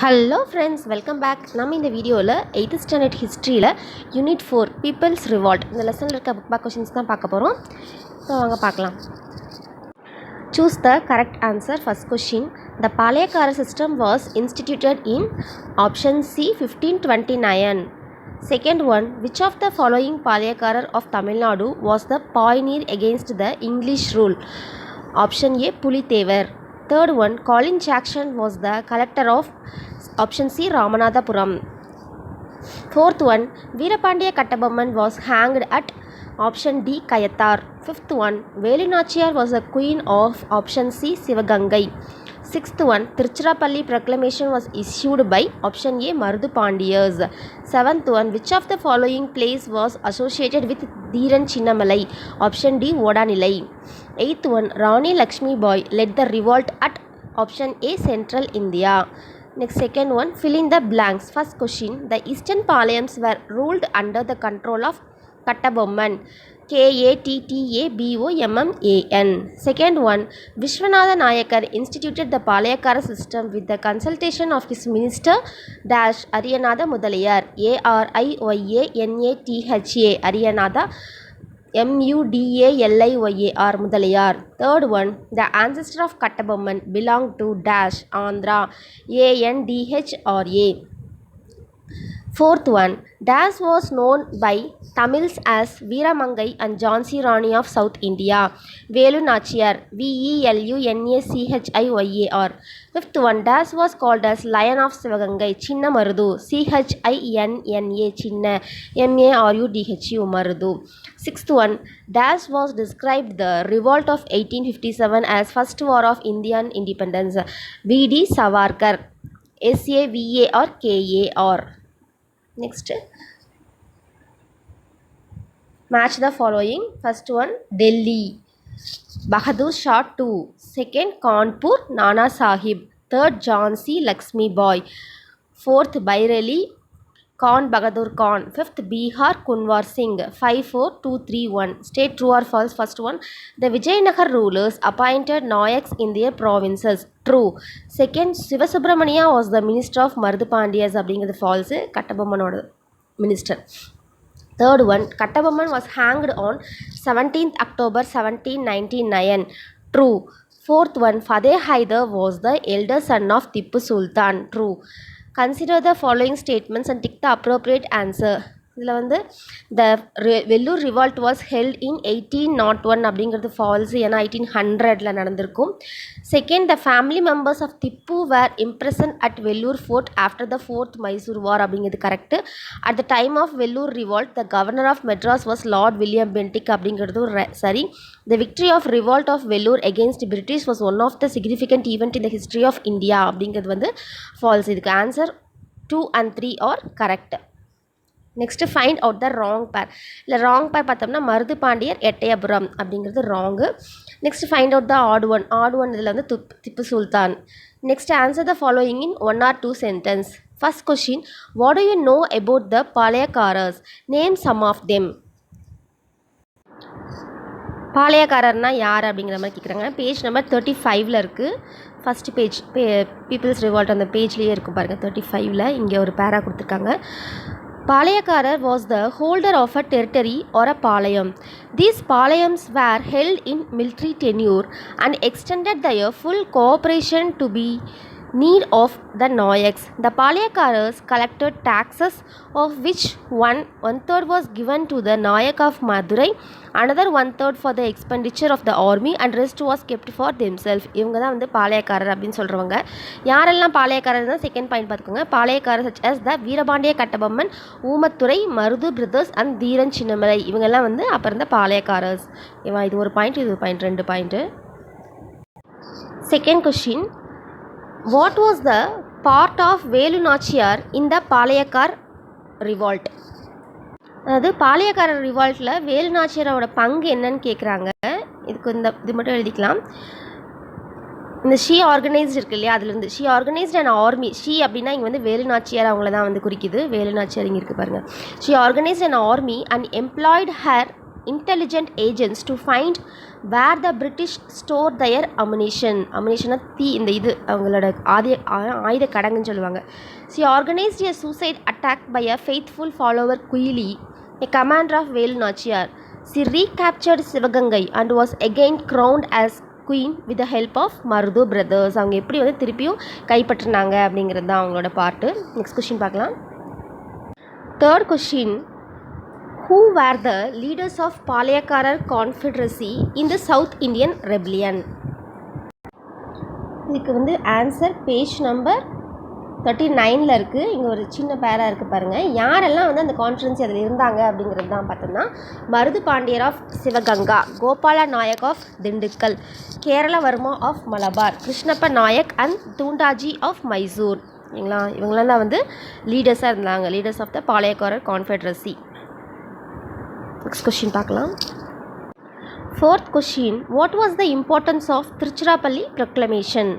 Hello friends, welcome back. நம்ம இந்த வீடியோவில் 8th ஸ்டாண்டர்ட் ஹிஸ்ட்ரியில் யூனிட் 4 பீப்புள்ஸ் ரிவால்ட் இந்த லெசனில் இருக்க புக் பேக் கொஷின்ஸ் தான் பார்க்க போகிறோம். ஸோ வாங்க பார்க்கலாம். Choose the correct answer. First question, the Palayakkara system was instituted in option C 1529. Second one, which of the following பாளையக்காரர் of Tamil Nadu was the pioneer against the English rule? Option A, Pulithevar. Third one, Colin Jackson was the collector of option C, Ramanathapuram. Fourth one, Veerapandiya Kattabomman was hanged at option D, Kayathar. Fifth one, Velu Nachiyar was the queen of option C, Sivagangai. Sixth one, Tiruchirappalli proclamation was issued by option A, Marudhu Pandiyas. Seventh one, which of the following place was associated with Dheeran Chinnamalai? Option D, Vodanilai. Eighth one, Rani Lakshmi Bai led the revolt at option A, Central India. Next, second one, fill in the blanks. First question, the eastern Palayams were ruled under the control of Kattabomman. Kattabomman. Second one, Vishwanatha Nayakar instituted the Palayakara system with the consultation of his minister dash Ariyanatha Mudaliyar. Ariyanatha Ariyanatha Mudaliyar Mudaliyar. Third one, the ancestor of Kattabomman belonged to dash Andhra. Andhra. Fourth one, dash was known by Tamils as Veeramangai and Jhansi Rani of South India. Velu Nachiyar. Velunachiyar. Fifth one, dash was called as Lion of Sivagangai. Chinna Marudhu. Chinna. Chinna. Marudhu. Marudhu. Sixth one, dash was described the revolt of 1857 as first war of Indian independence. V.D. Savarkar. Savarkar. Next, match the following. First one, Delhi, Bahadur Shah 2. Second, Kanpur, Nana Sahib. Third, Jhansi Lakshmi Bai. Fourth, Bareilly, Khan Bahadur Khan. Fifth, Bihar, Kunwar Singh. 5, 4, 2, 3, 1. State true or false. First one, the Vijayanagar rulers appointed Nayaks in their provinces. True. Second, Sivasubramania was the minister of Marudhu Pandiyas. அப்படிங்கிறது false. Kattabommanோட minister. Third one, Kattabomman was hanged on 17th October 1799. True. Fourth one, Fateh Haidar was the elder son of Tipu Sultan. True. Consider the following statements and tick the appropriate answer. இதில் வந்து the Vellore revolt was held in 1801 அப்படிங்கிறது false. ஏன்னா 1800 நடந்திருக்கும். Second, the family members of Tipu were imprisoned at Vellore fort after the fourth Mysore war அப்படிங்கிறது correct. At the time of Vellore revolt the governor of Madras was Lord William Bentinck அப்படிங்கிறது சரி. The victory of revolt of Vellore against British was one of the significant event in the history of India அப்படிங்கிறது வந்து false. இதுக்கு answer 2 and 3 are correct. Next find out the wrong pair. இல்லை wrong pair பார்த்தோம்னா மருது பாண்டியர் எட்டயபுரம் அப்படிங்கிறது wrong. Next find out the odd one இதில் வந்து Tipu Sultan. Next answer the following in 1 or 2 sentence. First question, what do you know about the Palayakkarars? Name some of them. பாளையக்காரர்னா யார் அப்படிங்கிற மாதிரி கேட்குறாங்க. பேஜ் நம்பர் 35 இருக்குது. ஃபஸ்ட்டு பேஜ் பீப்புள்ஸ் ரிவால்ட் அந்த பேஜ்லேயே இருக்கும் பாருங்கள். 35 இங்கே ஒரு பேரா கொடுத்துருக்காங்க. Palayakarar was the holder of a territory or a palayam. These palayams were held in military tenure and extended their full cooperation to be need of the Nayaks. The Palayakarars collected taxes of which one third was given to the Nayak of Madurai, another 1/3 for the expenditure of the army and rest was kept for themselves. இவங்க தான் வந்து பாளையக்காரர் அப்படின்னு சொல்கிறவங்க. யாரெல்லாம் பாளையக்காரர்னா second point பார்த்துக்கோங்க. Palayakkarar such as the Veerapandiya Kattabomman, Oomaithurai, Maruthu brothers and Dheeran Chinnamalai இவங்கெல்லாம் வந்து அப்போ இருந்த பாளையக்காரர்ஸ். இது ஒரு பாயிண்ட், இது ஒரு point, 2 point. Second question, what was the part of Velu Nachiyar in the Palayakar revolt? அதாவது பாளையக்காரர் ரிவால்ட்டில் வேலு நாச்சியாரோட பங்கு என்னன்னு கேட்குறாங்க. இதுக்கு இது மட்டும் எழுதிக்கலாம். இந்த ஷீ ஆர்கனைஸ்ட் இருக்கு இல்லையா, அதுலேருந்து she organised and army. She அப்படின்னா இங்கே வந்து வேலு நாச்சியார் அவங்கள தான் வந்து குறிக்குது. வேலு நாச்சியார் இங்கே இருக்குது பாருங்கள். She organised and army and employed her intelligent agents to find where the British stored their ammunition. Ammunition தீ இந்த இது அவங்களோட ஆயுத கடங்குன்னு சொல்லுவாங்க. She organized a suicide attack by a faithful follower Quili, a commander of Velu Nachiyar. She recaptured Sivagangai and was again crowned as queen with the help of Marudhu brothers. அவங்க எப்படி வந்து திருப்பியும் கைப்பற்றினாங்க அப்படிங்கிறது தான் அவங்களோட பார்ட்டு. நெக்ஸ்ட் கொஷின் பார்க்கலாம். Third question, who were the leaders of பாளையக்காரர் confederacy in the South Indian rebellion? இதுக்கு வந்து ஆன்சர் பேஜ் நம்பர் 39 இருக்குது. இங்கே ஒரு சின்ன பேராக இருக்குது பாருங்கள். யாரெல்லாம் வந்து அந்த கான்ஃபரன்ஸ் அதில் இருந்தாங்க அப்படிங்கிறது தான் பார்த்தோம்னா, Maruthu Pandiyar of Sivaganga, Gopala Nayak of Dindigul, Kerala Varma of Malabar, Krishnappa Nayak and Dhondaji of Mysore. சரிங்களா, இவங்களெல்லாம் வந்து லீடர்ஸாக இருந்தாங்க, leaders of the Palayakkarar confederacy. Next question பார்க்கலாம். Fourth question, what was the importance of Tiruchirappalli proclamation?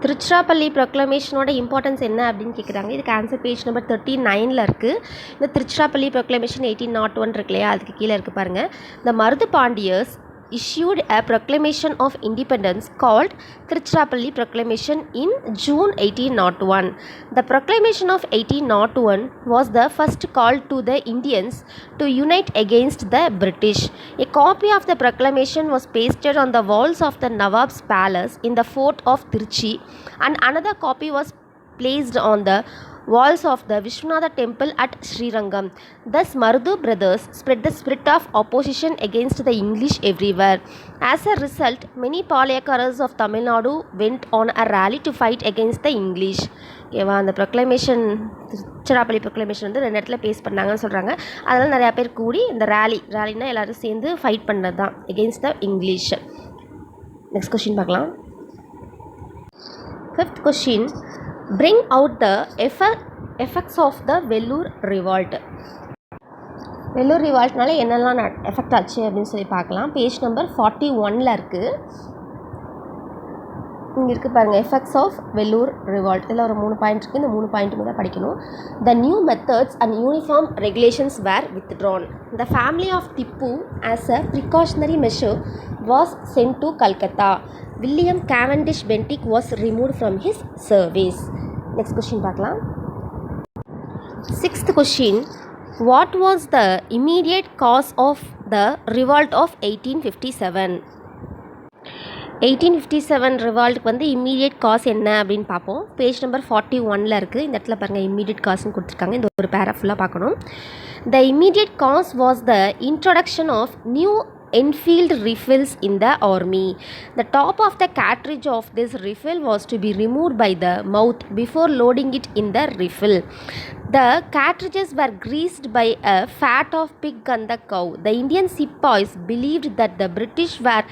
Tiruchirappalli ப்ரொக்ளமேஷனோட இம்பார்ட்டன்ஸ் என்ன அப்படின்னு கேட்குறாங்க. இதுக்கு ஆன்சர் பேஜ் நம்பர் 39 இருக்குது. இந்த திருச்சிராப்பள்ளி ப்ரொக்ளமேஷன் 1801 இருக்கு இல்லையா, அதுக்கு கீழே இருக்குது பாருங்கள். த Marudhu பாண்டியர்ஸ் issued a proclamation of independence called Tiruchirappalli Proclamation in June 1801. The proclamation of 1801 was the first call to the Indians to unite against the British. A copy of the proclamation was pasted on the walls of the Nawab's palace in the fort of Tiruchi, and another copy was placed on the walls of the Vishwanatha temple at Srirangam. Thus Marudu brothers spread the spirit of opposition against the English everywhere. As a result, many Palayakaras of Tamil Nadu went on a rally to fight against the English. ஓகேவா, அந்த proclamation Tiruchirappalli proclamation வந்து 2 இடத்துல base பண்ணாங்கன்னு சொல்கிறாங்க. அதனால் நிறையா பேர் கூடி இந்த ரேலினா எல்லோரும் சேர்ந்து ஃபைட் பண்ணது தான் against the English. Next question பார்க்கலாம். Fifth question, bring out the effects of the Vellore revolt. Vellore ரிவால்ட்னால என்னெல்லாம் எஃபெக்ட் ஆச்சு அப்படின்னு சொல்லி பார்க்கலாம். பேஜ் நம்பர் 41 இருக்குது. இங்கே இருக்குது பாருங்கள், எஃபெக்ட்ஸ் ஆஃப் வெள்ளூர் ரிவால்ட். இதில் ஒரு 3 பாயிண்ட் இருக்குது. இந்த 3 பாயிண்ட்டுமே தான் படிக்கணும். The new methods and uniform regulations were withdrawn. The family of Tippu as a precautionary measure was sent to Calcutta. William Cavendish Bentinck was removed from his service. Next question பார்க்கலாம். Sixth question, what was the immediate cause of the revolt of 1857? 1857 ரிவால்ட்டுக்கு வந்து immediate cos என்ன அப்படின்னு பார்ப்போம். Page number 41 இருக்குது. இந்த இடத்துல பாருங்கள், immediate காஸ்ன்னு கொடுத்துருக்காங்க. இந்த ஒரு பேரா ஃபுல்லாக பார்க்கணும். The immediate cause was the introduction of new Enfield rifles in the army. The top of the cartridge of this rifle was to be removed by the mouth before loading it in the rifle. The cartridges were greased by a fat of pig and the cow. The Indian sepoys believed that the British were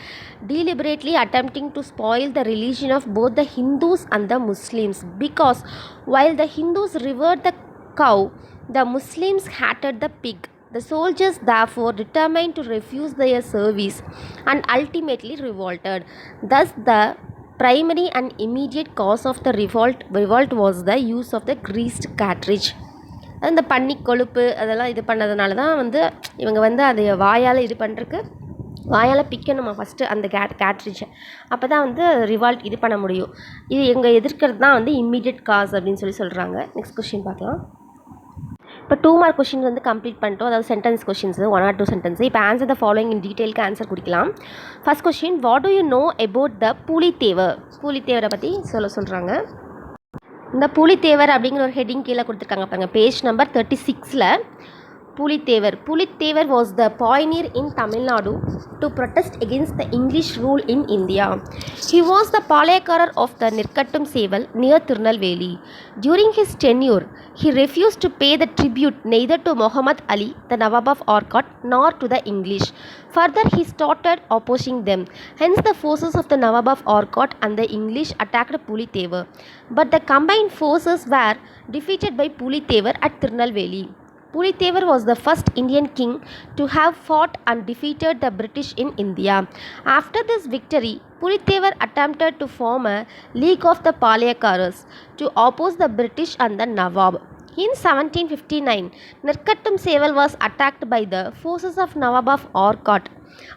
deliberately attempting to spoil the religion of both the Hindus and the Muslims, because while the Hindus revered the cow, the Muslims hated the pig. The soldiers therefore determined to refuse their service and ultimately revolted. Thus the primary and immediate cause of the revolt was the use of the greased cartridge. அந்த பன்னி கொழுப்பு அதெல்லாம் இது பண்ணதுனால தான் வந்து இவங்க வந்து அதை வாயால் இது பண்ணுறதுக்கு வாயால் பிக்கணுமா ஃபஸ்ட்டு அந்த கேட்ரிட்ஜை. அப்போ தான் வந்து ரிவால்ட் இது பண்ண முடியும். இது எங்கள் எதிர்க்கிறது தான் வந்து இம்மீடியட் காஸ் அப்படின்னு சொல்கிறாங்க. நெக்ஸ்ட் கொஸ்டின் பார்க்கலாம். இப்போ 2 மார்க் கொஷின்ஸ் வந்து கம்ப்ளீட் பண்ணிட்டோம். அதாவது சென்டென்ஸ் கொஷின்ஸ் 1 or 2 சென்டென்ஸ். இப்போ ஆன்சர் த ஃபாலோயிங் இன் டீட்டெயிலுக்கு ஆன்சர் கொடுக்கலாம். First question, what do you know about the Pulithevar? பூலித்தேவரை பற்றி சொல்கிறாங்க. இந்த பூலித்தேவர் அப்படிங்கிற ஒரு ஹெட்டிங் கீழே கொடுத்துருக்காங்க பாருங்கள். பேஜ் நம்பர் 36ல் Pulittevar was the pioneer in Tamil Nadu to protest against the English rule in India. He was the Palayakarar of the Nirkattum Seval near Tirunelveli. During his tenure, he refused to pay the tribute neither to Muhammad Ali, the Nawab of Arcot, nor to the English. Further, he started opposing them. Hence, the forces of the Nawab of Arcot and the English attacked Pulittevar. But the combined forces were defeated by Pulittevar at Tirunelveli. Pulittevar was the first Indian king to have fought and defeated the British in India. After this victory, Pulittevar attempted to form a League of the Palayakaras to oppose the British and the Nawab. In 1759, Nirkattum Seval was attacked by the forces of Nawab of Orkot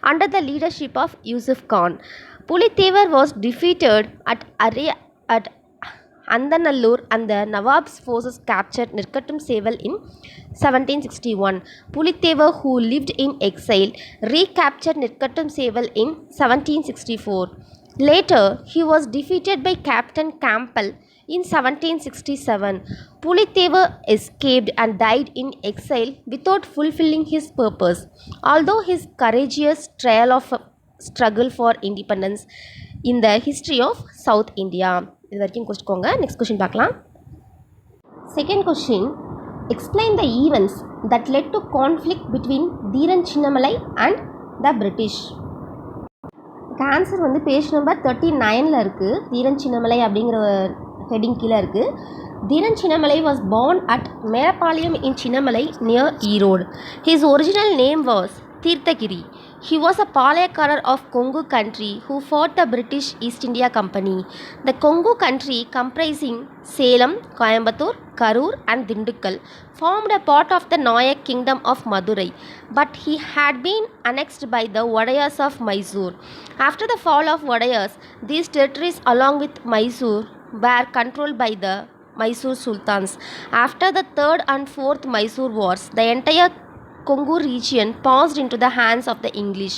under the leadership of Yusuf Khan. Pulithevar was defeated at Andanallur and the Nawab's forces captured Nirkattum Seval in 1761. Pulithevar, who lived in exile, recaptured Nirkattum Seval in 1764. Later, he was defeated by Captain Campbell in 1767. Pulithevar escaped and died in exile without fulfilling his purpose. Although his courageous trail of struggle for independence in the history of South India. இது வரைக்கும் குறிச்சிக்கோங்க. Next question பார்க்கலாம். Second question, explain the events that led to conflict between Dheeran Chinnamalai and the British. Answer வந்து page number 39 இருக்குது. தீரன் சின்னமலை அப்படிங்கிற heading கீழே இருக்குது. Dhiran Chinnamalai was born at Merapalayam in Chinnamalai near Erode. His original name was Tirthagiri. He was a Palayakarar of Kongu country who fought the British East India Company. The Kongu country, comprising Salem, Coimbatore, Karur and Dindukkal, formed a part of the Nayak kingdom of Madurai, but he had been annexed by the Wadayas of Mysore. After the fall of Wadayas, these territories along with Mysore were controlled by the Mysore Sultans. After the 3rd and 4th Mysore wars, the entire Kongu region passed into the hands of the English.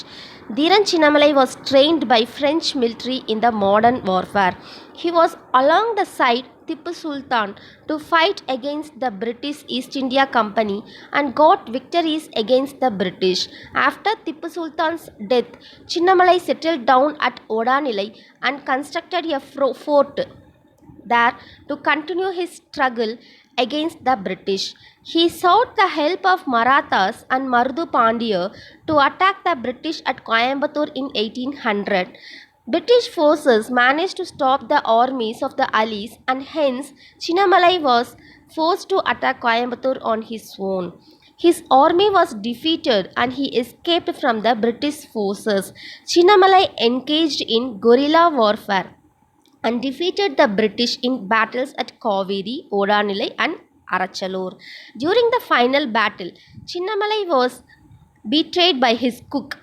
Dhiran Chinnamalai was trained by French military in the modern warfare. He was along the side Tipu Sultan to fight against the British East India Company and got victories against the British. After Tipu Sultan's death, Chinnamalai settled down at Odanilai and constructed a fort there to continue his struggle against the British. He sought the help of Marathas and Marudu Pandya to attack the British at Coimbatore in 1800. British forces managed to stop the armies of the Allies and hence Chinnamalai was forced to attack Coimbatore on his own. His army was defeated and he escaped from the British forces. Chinnamalai engaged in guerrilla warfare and defeated the British in battles at Kaveri, Odanilai and Arachalur. During the final battle, Chinnamalai was betrayed by his cook,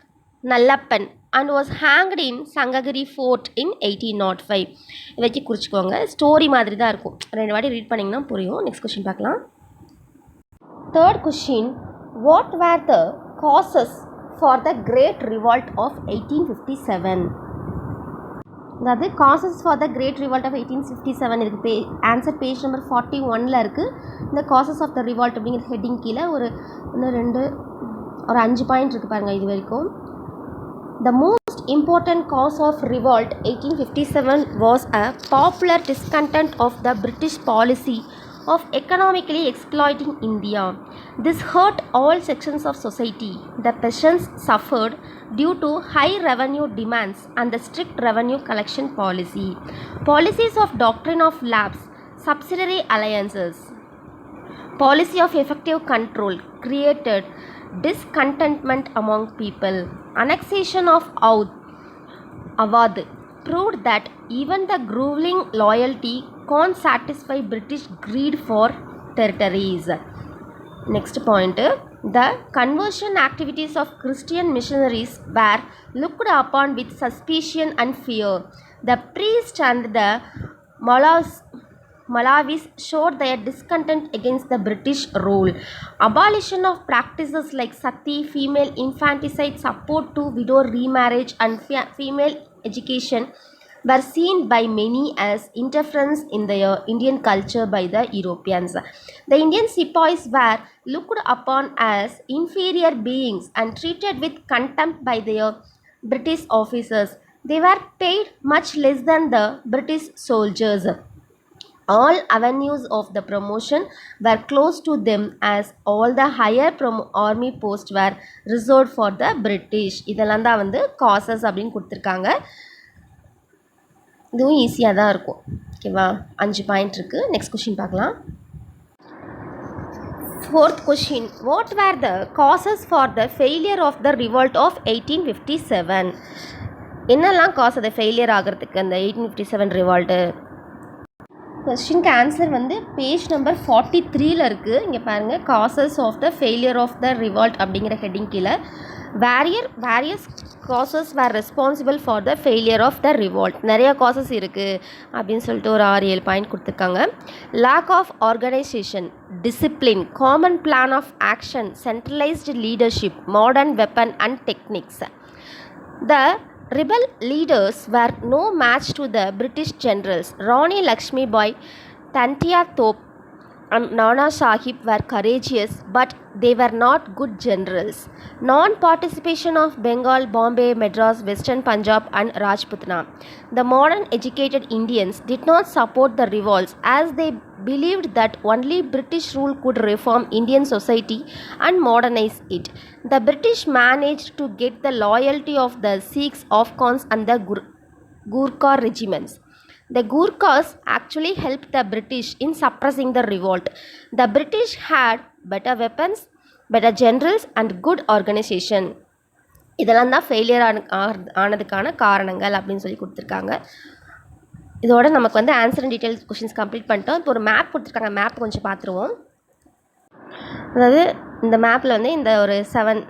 Nallappan, and was hanged in Sangagiri Fort in 1805. இதைக்கு குறிச்சிக்கோங்க. Story மாதிரி தான் இருக்கும். 2 வாட்டி read பண்ணிங்கன்னா புரியும். Next question பார்க்கலாம். Third question, what were the causes for the Great Revolt of 1857? அதாவது causes for the great revolt of 1857 இருக்குது. Answer page number 41 இருக்குது. இந்த காசஸ் ஆஃப் த ரிவால்ட் அப்படிங்கிற ஹெட்டிங் கீழே ஒரு 5 பாயிண்ட் இருக்குது பாருங்கள் இது வரைக்கும். The most important cause of revolt 1857 was a popular discontent of the British policy of economically exploiting India. This hurt all sections of society. The peasants suffered due to high revenue demands and the strict revenue collection policy. Policies of doctrine of lapse, subsidiary alliances, policy of effective control created discontentment among people. Annexation of Awadh proved that even the groveling loyalty can't satisfy British greed for territories. Next point, the conversion activities of Christian missionaries were looked upon with suspicion and fear. The priests and the Malavis showed their discontent against the British rule. Abolition of practices like sati, female infanticide, support to widow remarriage and female education were seen by many as interference in the Indian culture by the Europeans. The Indian sepoys were looked upon as inferior beings and treated with contempt by their British officers. They were paid much less than the British soldiers. All avenues of the promotion were closed to them as all the higher army posts were reserved for the British. இதெல்லாம் தான் வந்து causes அப்படின்னு கொடுத்துருக்காங்க. இதுவும் ஈஸியாக தான் இருக்கும். ஓகேவா, 5 பாயிண்ட் இருக்குது. நெக்ஸ்ட் கொஷின் பார்க்கலாம். Fourth question, what were the causes for the failure of the revolt of 1857? என்னெல்லாம் காசு அதை ஃபெயிலியர் ஆகிறதுக்கு அந்த 1857 ரிவால்ட்டு? கொஸ்டினுக்கு ஆன்சர் வந்து பேஜ் நம்பர் 43ல் இருக்குது. இங்கே பாருங்கள், causes of the failure of the revolt அப்படிங்கிற ஹெட்டிங் கீழே various causes were responsible for the failure of the revolt. நிறைய காசஸ் இருக்குது அப்படின்னு சொல்லிட்டு ஒரு 6-7 பாயிண்ட் கொடுத்துருக்காங்க. Lack of organisation, discipline, common plan of action, centralised leadership, modern weapon and techniques. The rebel leaders were no match to the British generals. Rani Lakshmibai, Tantia Tope and Nana Sahib were courageous, but they were not good generals. Non-participation of Bengal, Bombay, Madras, Western Punjab and Rajputana. The modern educated Indians did not support the revolts as they believed that only British rule could reform Indian society and modernize it. The British managed to get the loyalty of the Sikhs, Afghans and the Gurkha regiments. The Gurkhas actually helped the British in suppressing the revolt. The British had better weapons, better generals and good organization. இதெல்லாம் தான் failure ஆனதுக்கான காரணங்கள் அப்படின்னு சொல்லி கொடுத்துருக்காங்க. இதோட நமக்கு வந்து answer and details questions complete பண்ணிட்டோம். இப்போ ஒரு மேப் கொடுத்துருக்காங்க, மேப் கொஞ்சம் பார்த்துருவோம். அதாவது இந்த மேப்பில் வந்து இந்த ஒரு 7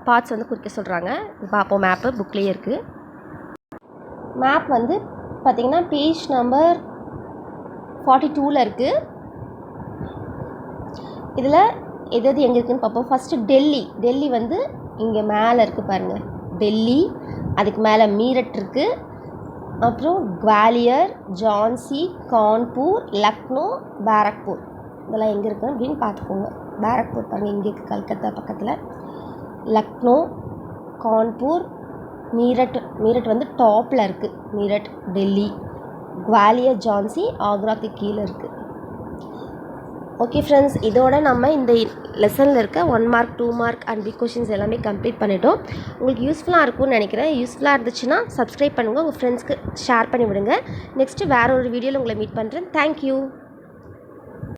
பார்ட்ஸ் வந்து குறிக்க சொல்கிறாங்க. பார்ப்போம், மேப்பு புக்லேயே இருக்குது. மேப் வந்து பார்த்திங்கன்னா பேஜ் நம்பர் 42ல் இருக்குது. இதில் எது எங்கே இருக்குதுன்னு பார்ப்போம். ஃபஸ்ட்டு டெல்லி வந்து இங்கே மேலே இருக்குது பாருங்கள், டெல்லி. அதுக்கு மேலே மீரட் இருக்குது. அப்புறம் குவாலியர், ஜான்சி, கான்பூர், லக்னோ, பாரக்பூர். இதெல்லாம் எங்கே இருக்குது அப்படின்னு பார்த்துக்கோங்க. பாரக்பூர் பாருங்கள் இங்கே இருக்குது, கல்கத்தா பக்கத்தில். லக்னோ, கான்பூர், மீரட் வந்து டாப்பில் இருக்குது. மீரட், டெல்லி, குவாலியர், ஜான்சி ஆக்ராக்கு கீழே இருக்குது. ஓகே ஃப்ரெண்ட்ஸ், இதோட நம்ம இந்த லெசனில் இருக்க 1 mark 2 mark and big questions எல்லாமே கம்ப்ளீட் பண்ணிட்டோம். உங்களுக்கு யூஸ்ஃபுல்லாக இருக்கும்னு நினைக்கிறேன். யூஸ்ஃபுல்லாக இருந்துச்சுன்னா சப்ஸ்கிரைப் பண்ணுங்கள், உங்கள் ஃப்ரெண்ட்ஸ்க்கு ஷேர் பண்ணி விடுங்க. நெக்ஸ்ட்டு வேறு ஒரு வீடியோவில் உங்களை மீட் பண்ணுறேன். தேங்க்யூ.